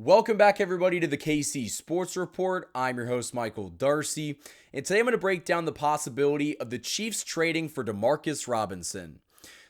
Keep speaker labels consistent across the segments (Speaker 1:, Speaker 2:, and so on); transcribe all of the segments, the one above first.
Speaker 1: Welcome back, everybody, to the KC Sports Report. I'm your host, Michael Darcy, and today I'm going to break down the possibility of the Chiefs trading for DeMarcus Robinson.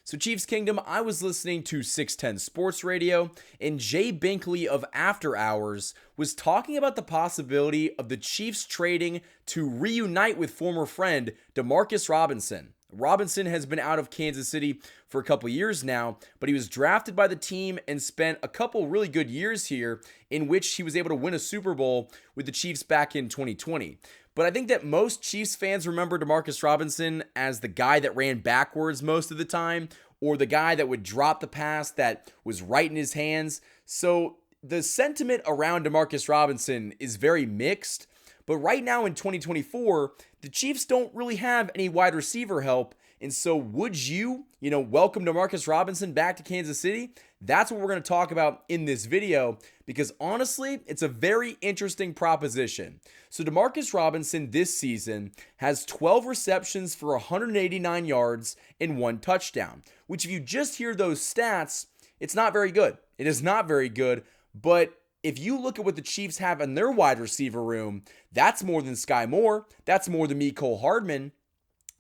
Speaker 1: So, Chiefs Kingdom, I was listening to 610 Sports Radio, and Jay Binkley of After Hours was talking about the possibility of the Chiefs trading to reunite with former friend DeMarcus Robinson. Robinson has been out of Kansas City for a couple years now, but he was drafted by the team and spent a couple really good years here in which he was able to win a Super Bowl with the Chiefs back in 2020. But I think that most Chiefs fans remember DeMarcus Robinson as the guy that ran backwards most of the time, or the guy that would drop the pass that was right in his hands. So the sentiment around DeMarcus Robinson is very mixed. But right now in 2024, the Chiefs don't really have any wide receiver help. And so would you welcome DeMarcus Robinson back to Kansas City? That's what we're going to talk about in this video, because honestly, it's a very interesting proposition. So DeMarcus Robinson this season has 12 receptions for 189 yards and 1 touchdown, which if you just hear those stats, it's not very good. It is not very good, but if you look at what the Chiefs have in their wide receiver room, that's more than Sky Moore. That's more than Mecole Hardman.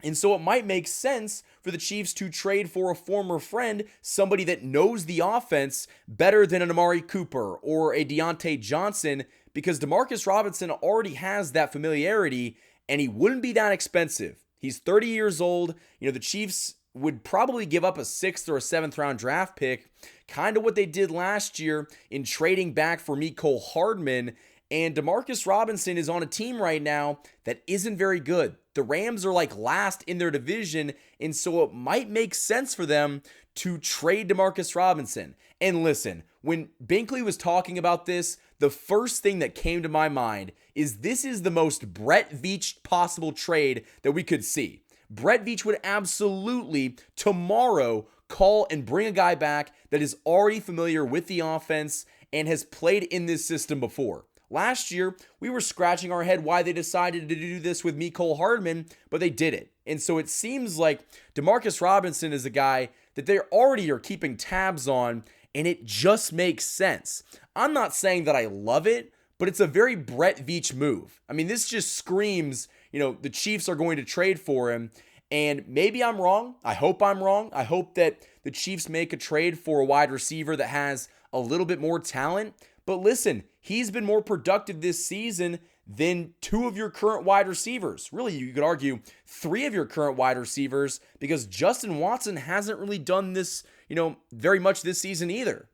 Speaker 1: And so it might make sense for the Chiefs to trade for a former friend, somebody that knows the offense better than an Amari Cooper or a Deontay Johnson, because DeMarcus Robinson already has that familiarity and he wouldn't be that expensive. He's 30 years old. The Chiefs would probably give up a 6th or a 7th round draft pick, kind of what they did last year in trading back for Mecole Hardman. And DeMarcus Robinson is on a team right now that isn't very good. The Rams are like last in their division, and so it might make sense for them to trade DeMarcus Robinson. And listen, when Binkley was talking about this, the first thing that came to my mind is this is the most Brett Veach possible trade that we could see. Brett Veach would absolutely tomorrow call and bring a guy back that is already familiar with the offense and has played in this system before. Last year, we were scratching our head why they decided to do this with Mecole Hardman, but they did it. And so it seems like DeMarcus Robinson is a guy that they already are keeping tabs on, and it just makes sense. I'm not saying that I love it, but it's a very Brett Veach move. I mean, this just screams, the Chiefs are going to trade for him. And maybe I'm wrong. I hope I'm wrong. I hope that the Chiefs make a trade for a wide receiver that has a little bit more talent. But listen, he's been more productive this season than 2 of your current wide receivers. Really, you could argue 3 of your current wide receivers, because Justin Watson hasn't really done this, very much this season either.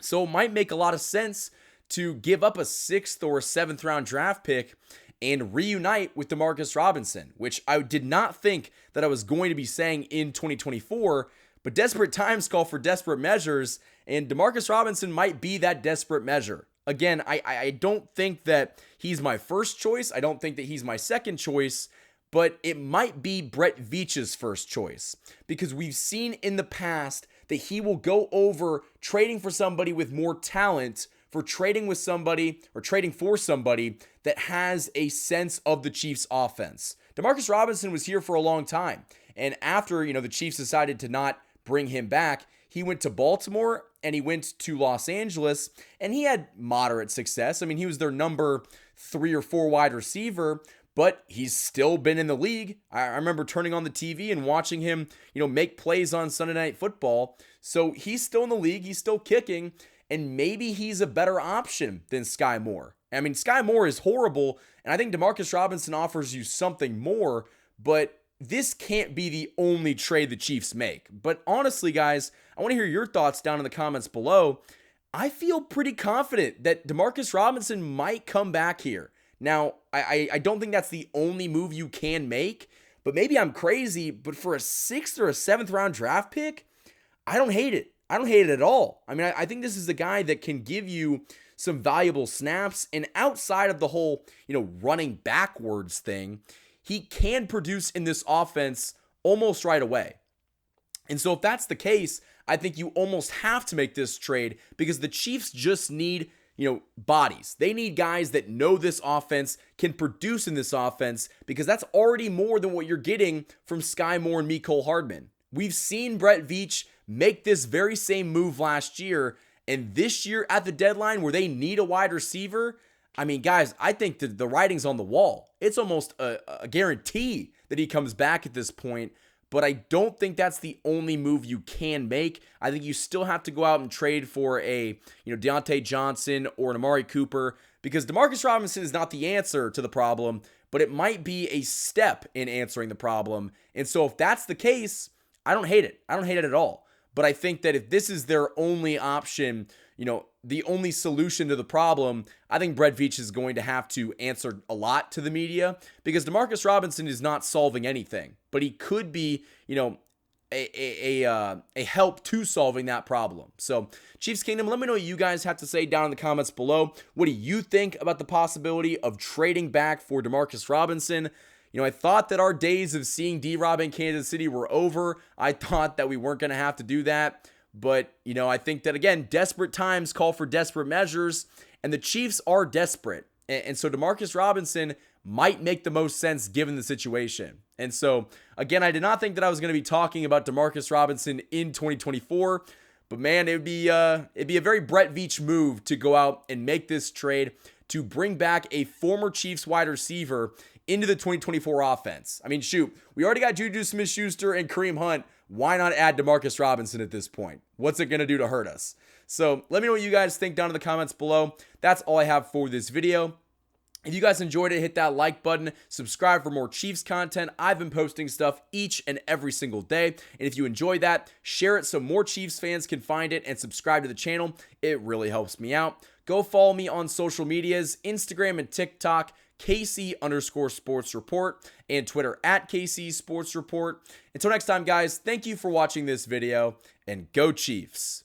Speaker 1: So it might make a lot of sense to give up a 6th or a 7th round draft pick and reunite with DeMarcus Robinson, which I did not think that I was going to be saying in 2024, but desperate times call for desperate measures, and DeMarcus Robinson might be that desperate measure. Again, I don't think that he's my first choice. I don't think that he's my second choice, but it might be Brett Veach's first choice, because we've seen in the past that he will go over trading for somebody with more talent for trading with somebody or trading for somebody that has a sense of the Chiefs offense. DeMarcus Robinson was here for a long time. And after, the Chiefs decided to not bring him back, he went to Baltimore and he went to Los Angeles, and he had moderate success. I mean, he was their number 3 or 4 wide receiver, but he's still been in the league. I remember turning on the TV and watching him, make plays on Sunday Night Football. So he's still in the league. He's still kicking. And maybe he's a better option than Sky Moore. I mean, Sky Moore is horrible, and I think DeMarcus Robinson offers you something more, but this can't be the only trade the Chiefs make. But honestly, guys, I want to hear your thoughts down in the comments below. I feel pretty confident that DeMarcus Robinson might come back here. Now, I don't think that's the only move you can make, but maybe I'm crazy, but for a 6th or a 7th round draft pick, I don't hate it. I don't hate it at all. I mean, I think this is a guy that can give you some valuable snaps, and outside of the whole, running backwards thing, he can produce in this offense almost right away. And so if that's the case, I think you almost have to make this trade, because the Chiefs just need, bodies. They need guys that know this offense, can produce in this offense, because that's already more than what you're getting from Sky Moore and Mecole Hardman. We've seen Brett Veach make this very same move last year, And this year at the deadline where they need a wide receiver, I mean, guys, I think the writing's on the wall. It's almost a guarantee that he comes back at this point. But I don't think that's the only move you can make. I think you still have to go out and trade for a, Deontay Johnson or an Amari Cooper, because DeMarcus Robinson is not the answer to the problem, but it might be a step in answering the problem. And so if that's the case, I don't hate it. I don't hate it at all. But I think that if this is their only option, the only solution to the problem, I think Brett Veach is going to have to answer a lot to the media, because DeMarcus Robinson is not solving anything, but he could be, a help to solving that problem. So Chiefs Kingdom, let me know what you guys have to say down in the comments below. What do you think about the possibility of trading back for DeMarcus Robinson? I thought that our days of seeing D-Rob in Kansas City were over. I thought that we weren't going to have to do that. But, I think that, again, desperate times call for desperate measures, and the Chiefs are desperate. And so DeMarcus Robinson might make the most sense given the situation. And so, again, I did not think that I was going to be talking about DeMarcus Robinson in 2024, but man, it'd be a very Brett Veach move to go out and make this trade to bring back a former Chiefs wide receiver into the 2024 offense. I mean, shoot, we already got Juju Smith-Schuster and Kareem Hunt. Why not add DeMarcus Robinson at this point? What's it going to do to hurt us? So let me know what you guys think down in the comments below. That's all I have for this video. If you guys enjoyed it, hit that like button, subscribe for more Chiefs content. I've been posting stuff each and every single day. And if you enjoyed that, share it so more Chiefs fans can find it and subscribe to the channel. It really helps me out. Go follow me on social medias, Instagram and TikTok, KC_Sports Report, and Twitter at KC Sports Report. Until next time, guys, thank you for watching this video, and go Chiefs.